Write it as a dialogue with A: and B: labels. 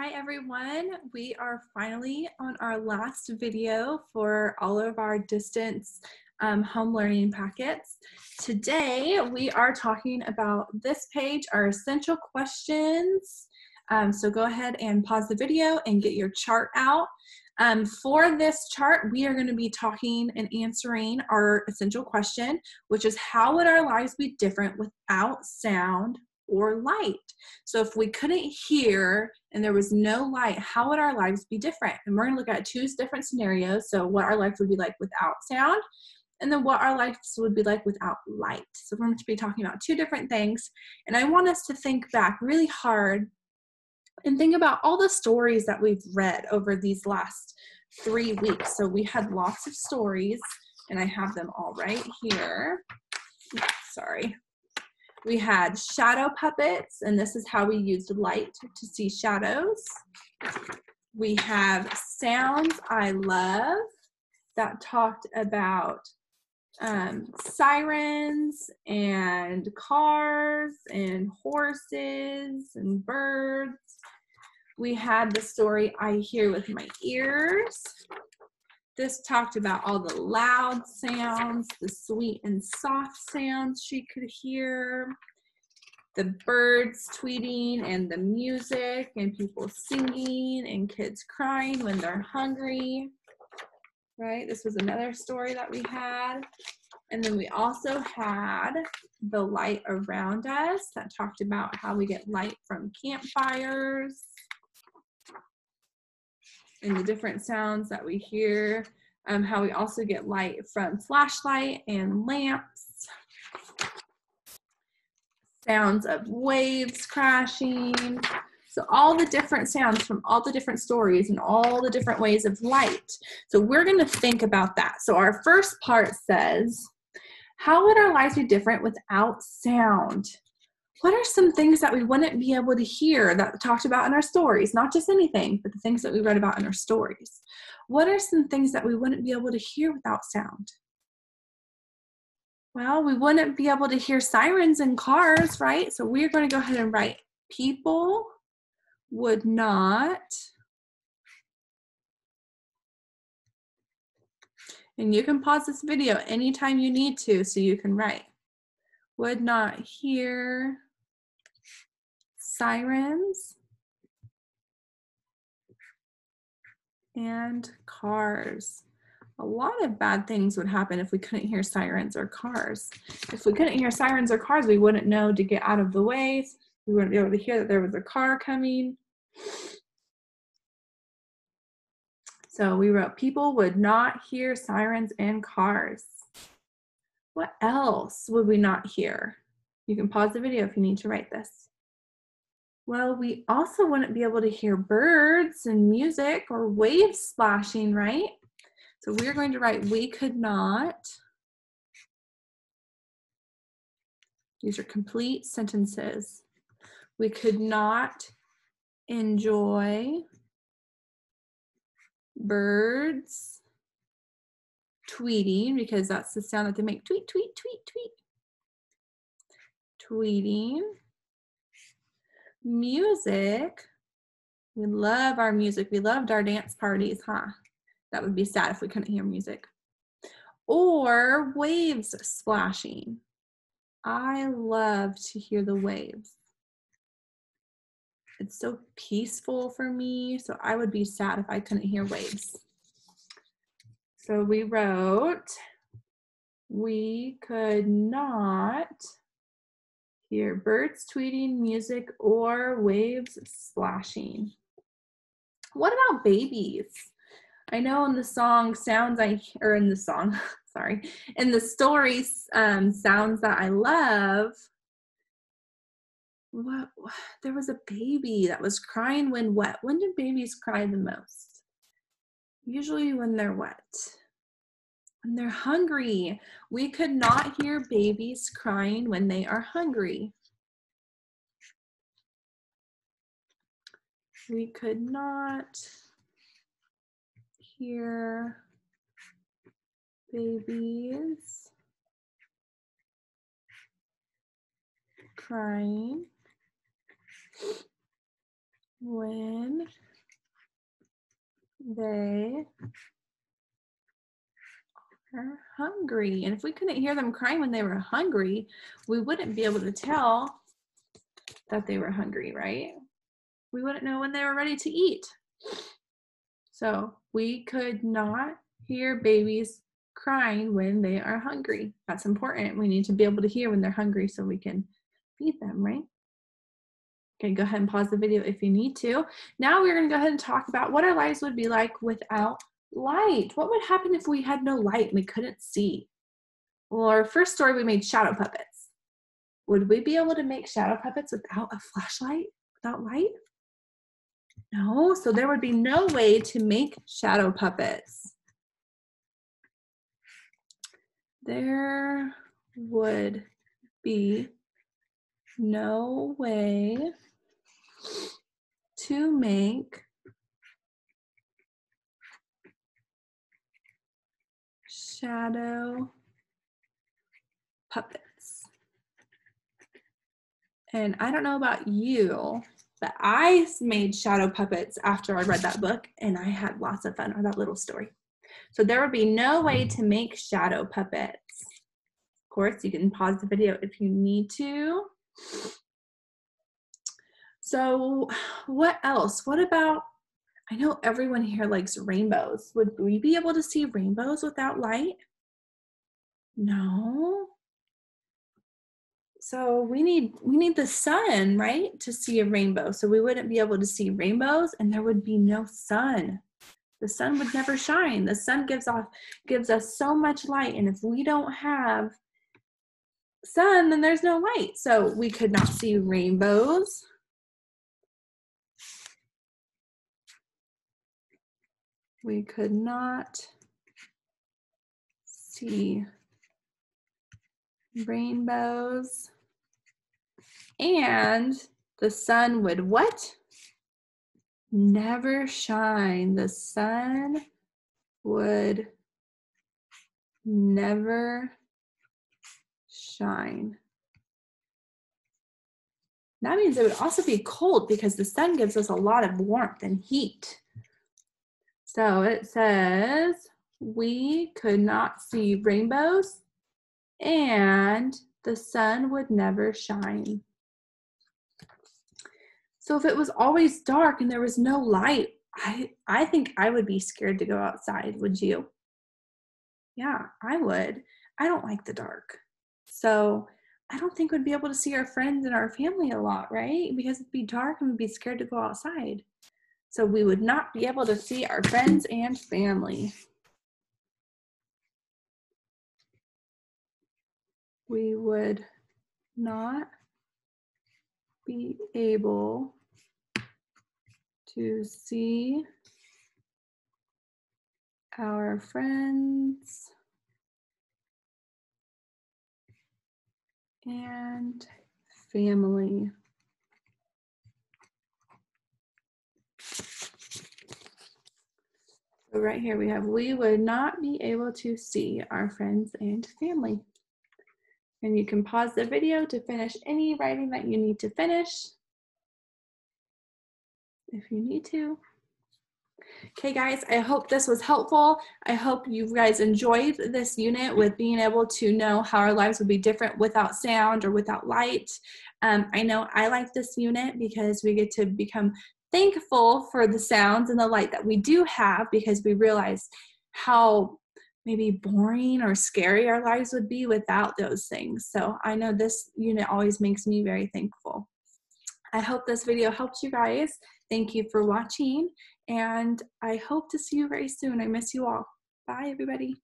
A: Hi everyone, we are finally on our last video for all of our distance home learning packets. Today we are talking about this page, our essential questions. So go ahead and pause the video and get your chart out. For this chart, we are going to be talking and answering our essential question, which is how would our lives be different without sound or light? So if we couldn't hear and there was no light, how would our lives be different? And we're going to look at two different scenarios. So what our life would be like without sound, and then what our lives would be like without light. So we're going to be talking about two different things. And I want us to think back really hard and think about all the stories that we've read over these last 3 weeks. So we had lots of stories, and I have them all right here. Sorry. We had shadow puppets, and this is how we used light to see shadows. We have sounds I love that talked about sirens and cars and horses and birds. We had the story I hear with my ears. This talked about all the loud sounds, the sweet and soft sounds she could hear, the birds tweeting and the music and people singing and kids crying when they're hungry, right? This was another story that we had. And then we also had the light around us that talked about how we get light from campfires and the different sounds that we hear, how we also get light from flashlight and lamps, sounds of waves crashing. So all the different sounds from all the different stories and all the different ways of light. So we're going to think about that. So our first part says, how would our lives be different without sound? What are some things that we wouldn't be able to hear that we talked about in our stories? Not just anything, but the things that we read about in our stories. What are some things that we wouldn't be able to hear without sound? Well, we wouldn't be able to hear sirens in cars, right? So we're going to go ahead and write people would not, and you can pause this video anytime you need to so you can write, would not hear sirens and cars. A lot of bad things would happen if we couldn't hear sirens or cars. If we couldn't hear sirens or cars, we wouldn't know to get out of the way. We wouldn't be able to hear that there was a car coming. So we wrote, people would not hear sirens and cars. What else would we not hear? You can pause the video if you need to write this. Well, we also wouldn't be able to hear birds and music or waves splashing, right? So we're going to write, we could not. These are complete sentences. We could not enjoy birds tweeting, because that's the sound that they make, tweet, tweet, tweet, tweet. Tweeting. Music. We love our music. We loved our dance parties, huh? That would be sad if we couldn't hear music. Or waves splashing. I love to hear the waves. It's so peaceful for me, so I would be sad if I couldn't hear waves. So we wrote, we could not hear birds tweeting, music, or waves splashing. What about babies? I know in the song sounds in the stories, sounds that I love. There was a baby that was crying when wet. When do babies cry the most? Usually when they're wet. When they're hungry. We could not hear babies crying when they are hungry. We could not hear babies crying when they are hungry. And if we couldn't hear them crying when they were hungry, we wouldn't be able to tell that they were hungry, right? We wouldn't know when they were ready to eat. So we could not hear babies crying when they are hungry. That's important. We need to be able to hear when they're hungry so we can feed them, right? Okay, go ahead and pause the video if you need to. Now we're going to go ahead and talk about what our lives would be like without light. What would happen if we had no light and we couldn't see? Well, our first story, we made shadow puppets. Would we be able to make shadow puppets without a flashlight, without light? No, so there would be no way to make shadow puppets. There would be no way to make shadow puppets. And I don't know about you, but I made shadow puppets after I read that book, and I had lots of fun with that little story. So there would be no way to make shadow puppets. Of course, you can pause the video if you need to. So what else? What about, I know everyone here likes rainbows. Would we be able to see rainbows without light? No. So we need the sun, right, to see a rainbow. So we wouldn't be able to see rainbows, and there would be no sun. The sun would never shine. The sun gives us so much light, and if we don't have sun, then there's no light. So we could not see rainbows. We could not see rainbows. And the sun would what? Never shine. The sun would never shine. That means it would also be cold because the sun gives us a lot of warmth and heat. So it says we could not see rainbows and the sun would never shine. So if it was always dark and there was no light, I think I would be scared to go outside. Would you? Yeah, I would. I don't like the dark. So I don't think we'd be able to see our friends and our family a lot, right? Because it'd be dark and we'd be scared to go outside. So we would not be able to see our friends and family. We would not be able to see our friends and family. So right here we have, we would not be able to see our friends and family. And you can pause the video to finish any writing that you need to finish, if you need to. Okay guys, I hope this was helpful. I hope you guys enjoyed this unit with being able to know how our lives would be different without sound or without light. I know I like this unit because we get to become thankful for the sounds and the light that we do have, because we realize how maybe boring or scary our lives would be without those things. So I know this unit always makes me very thankful. I hope this video helped you guys. Thank you for watching, and I hope to see you very soon. I miss you all. Bye, everybody.